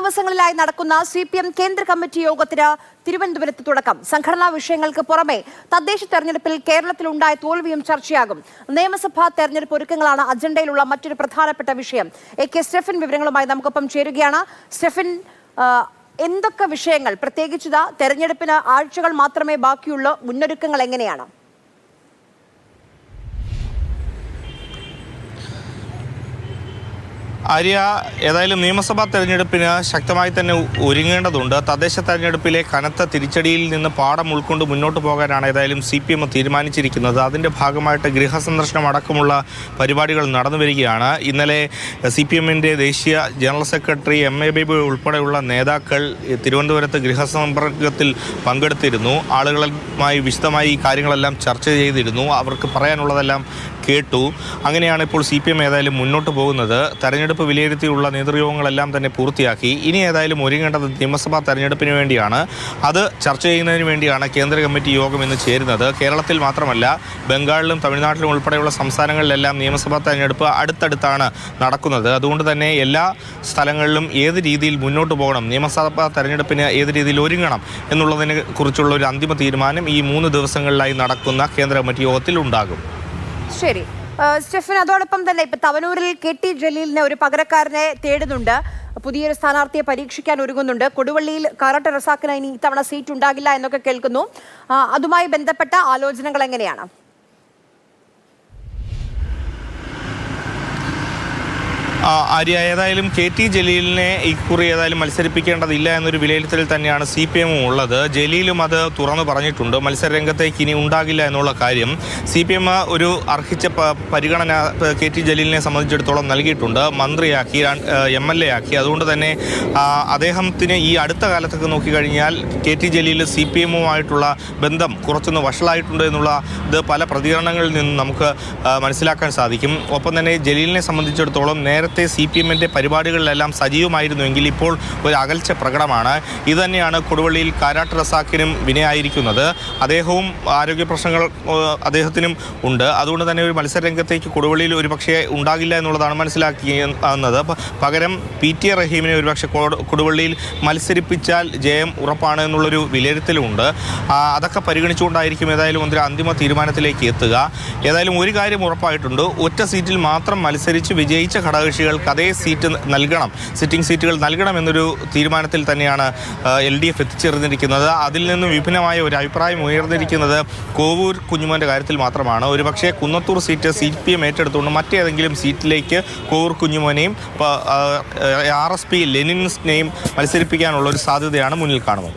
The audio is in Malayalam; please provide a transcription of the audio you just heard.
ദിവസങ്ങളിലായി നടക്കുന്ന CPM കേന്ദ്ര കമ്മിറ്റി യോഗത്തിന് തിരുവനന്തപുരത്ത് തുടക്കം. സംഘടനാ വിഷയങ്ങൾക്ക് പുറമെ തദ്ദേശ തെരഞ്ഞെടുപ്പിൽ കേരളത്തിലുണ്ടായ തോൽവിയും ചർച്ചയാകും. നിയമസഭാ തെരഞ്ഞെടുപ്പ് ഒരുക്കങ്ങളാണ് അജണ്ടയിലുള്ള മറ്റൊരു പ്രധാനപ്പെട്ട വിഷയം. AK സ്റ്റെഫൻ വിവരങ്ങളുമായി നമുക്കൊപ്പം ചേരുകയാണ്. സ്റ്റെഫൻ, എന്തൊക്കെ വിഷയങ്ങൾ, പ്രത്യേകിച്ച് തെരഞ്ഞെടുപ്പിന് ആഴ്ചകൾ മാത്രമേ ബാക്കിയുള്ളൂ, മുന്നൊരുക്കങ്ങൾ എങ്ങനെയാണ്? ആര്യ, ഏതായാലും നിയമസഭാ തെരഞ്ഞെടുപ്പിന് ശക്തമായി തന്നെ ഒരുങ്ങേണ്ടതുണ്ട്. തദ്ദേശ തെരഞ്ഞെടുപ്പിലെ കനത്ത തിരിച്ചടിയിൽ നിന്ന് പാഠം ഉൾക്കൊണ്ട് മുന്നോട്ട് പോകാനാണ് ഏതായാലും CPM തീരുമാനിച്ചിരിക്കുന്നത്. അതിൻ്റെ ഭാഗമായിട്ട് ഗൃഹസന്ദർശനം അടക്കമുള്ള പരിപാടികൾ നടന്നു വരികയാണ്. ഇന്നലെ CPMൻ്റെ ദേശീയ ജനറൽ സെക്രട്ടറി MA ബേബി ഉൾപ്പെടെയുള്ള നേതാക്കൾ തിരുവനന്തപുരത്ത് ഗൃഹസമ്പർക്കത്തിൽ പങ്കെടുത്തിരുന്നു. ആളുകളുമായി വിശദമായി ഈ കാര്യങ്ങളെല്ലാം ചർച്ച ചെയ്തിരുന്നു. അവർക്ക് പറയാനുള്ളതെല്ലാം കേട്ടു. അങ്ങനെയാണ് ഇപ്പോൾ CPM ഏതായാലും മുന്നോട്ട് പോകുന്നത്. തെരഞ്ഞെടുപ്പ് വിലയിരുത്തിയുള്ള നേതൃയോഗങ്ങളെല്ലാം തന്നെ പൂർത്തിയാക്കി. ഇനി ഏതായാലും ഒരുങ്ങേണ്ടത് നിയമസഭാ തെരഞ്ഞെടുപ്പിന് വേണ്ടിയാണ്. അത് ചർച്ച ചെയ്യുന്നതിന് വേണ്ടിയാണ് കേന്ദ്ര കമ്മിറ്റി യോഗം ഇന്ന് ചേരുന്നത്. കേരളത്തിൽ മാത്രമല്ല, ബംഗാളിലും തമിഴ്നാട്ടിലും ഉൾപ്പെടെയുള്ള സംസ്ഥാനങ്ങളിലെല്ലാം നിയമസഭാ തെരഞ്ഞെടുപ്പ് അടുത്തടുത്താണ് നടക്കുന്നത്. അതുകൊണ്ട് തന്നെ എല്ലാ സ്ഥലങ്ങളിലും ഏത് രീതിയിൽ മുന്നോട്ട് പോകണം, നിയമസഭാ തെരഞ്ഞെടുപ്പിന് ഏത് രീതിയിൽ ഒരുങ്ങണം എന്നുള്ളതിനെ കുറിച്ചുള്ള ഒരു അന്തിമ തീരുമാനം ഈ 3 ദിവസങ്ങളിലായി നടക്കുന്ന കേന്ദ്ര കമ്മിറ്റി യോഗത്തിൽ ഉണ്ടാകും. ശരി സ്റ്റെഫൻ, അതോടൊപ്പം തന്നെ ഇപ്പൊ തവനൂരിൽ KT ജലീലിനെ ഒരു പകരക്കാരനെ തേടുന്നുണ്ട്. പുതിയൊരു സ്ഥാനാർത്ഥിയെ പരീക്ഷിക്കാൻ ഒരുങ്ങുന്നുണ്ട്. കൊടുവള്ളിയിൽ കാരാട്ട് റസാഖിന് ഇനി ഇത്തവണ സീറ്റ് ഉണ്ടാകില്ല എന്നൊക്കെ കേൾക്കുന്നു. അതുമായി ബന്ധപ്പെട്ട ആലോചനകൾ എങ്ങനെയാണ്? ആര്യ, ഏതായാലും KT ജലീലിനെ ഇക്കുറി ഏതായാലും മത്സരിപ്പിക്കേണ്ടതില്ല എന്നൊരു വിലയിരുത്തലിൽ തന്നെയാണ് CPM ഉള്ളത്. ജലീലും അത് തുറന്നു പറഞ്ഞിട്ടുണ്ട്. മത്സരരംഗത്തേക്ക് ഇനി ഉണ്ടാകില്ല എന്നുള്ള കാര്യം CPM ഒരു അർഹിച്ച പരിഗണന KT ജലീലിനെ സംബന്ധിച്ചിടത്തോളം നൽകിയിട്ടുണ്ട്. മന്ത്രിയാക്കി, MLA ആക്കി. അതുകൊണ്ട് തന്നെ അദ്ദേഹത്തിന് ഈ അടുത്ത കാലത്തൊക്കെ നോക്കിക്കഴിഞ്ഞാൽ KT ജലീൽ CPMുമായിട്ടുള്ള ബന്ധം കുറച്ചൊന്ന് വഷളായിട്ടുണ്ട് എന്നുള്ള ഇത് പല പ്രതികരണങ്ങളിൽ നിന്ന് നമുക്ക് മനസ്സിലാക്കാൻ സാധിക്കും. ഒപ്പം തന്നെ ജലീലിനെ സംബന്ധിച്ചിടത്തോളം നേരത്തെ CPMൻ്റെ പരിപാടികളിലെല്ലാം സജീവമായിരുന്നുവെങ്കിൽ ഇപ്പോൾ ഒരു അകൽച്ച പ്രകടമാണ്. ഇതുതന്നെയാണ് കൊടുവള്ളിയിൽ കാരാട്ട് റസാഖിനും വിനയായിരിക്കുന്നത്. അദ്ദേഹവും ആരോഗ്യ പ്രശ്നങ്ങൾ അദ്ദേഹത്തിനും ഉണ്ട്. അതുകൊണ്ട് തന്നെ ഒരു മത്സരരംഗത്തേക്ക് കൊടുവള്ളിയിൽ ഒരുപക്ഷെ ഉണ്ടാകില്ല എന്നുള്ളതാണ് മനസ്സിലാക്കുന്നത്. പകരം PT റഹീമിനെ ഒരുപക്ഷെ കൊടുവള്ളിയിൽ മത്സരിപ്പിച്ചാൽ ജയം ഉറപ്പാണ് എന്നുള്ളൊരു വിലയിരുത്തലുമുണ്ട്. അതൊക്കെ പരിഗണിച്ചുകൊണ്ടായിരിക്കും ഏതായാലും ഒരു അന്തിമ തീരുമാനത്തിലേക്ക് എത്തുക. ഏതായാലും ഒരു കാര്യം ഉറപ്പായിട്ടുണ്ട്, ഒറ്റ സീറ്റിൽ മാത്രം മത്സരിച്ച് വിജയിച്ച ഘടകകക്ഷികൾക്ക് അതേ സീറ്റ് നൽകണം, സിറ്റിംഗ് സീറ്റുകൾ നൽകണം എന്നൊരു തീരുമാനത്തിൽ തന്നെയാണ് LDF എത്തിച്ചേർന്നിരിക്കുന്നത്. അതിൽ നിന്നും വിഭിന്നമായ ഒരു അഭിപ്രായം ഉയർന്നിരിക്കുന്നത് കോവൂർ കുഞ്ഞുമോൻ്റെ കാര്യത്തിൽ മാത്രമാണ്. ഒരുപക്ഷെ കുന്നത്തൂർ സീറ്റ് CPM ഏറ്റെടുത്തുകൊണ്ട് മറ്റേതെങ്കിലും സീറ്റിലേക്ക് കോവൂർ കുഞ്ഞുമോനെയും RSP ലെനിനിസ്റ്റിനെയും മത്സരിപ്പിക്കാനുള്ള ഒരു സാധ്യതയാണ് മുന്നിൽ കാണുന്നത്.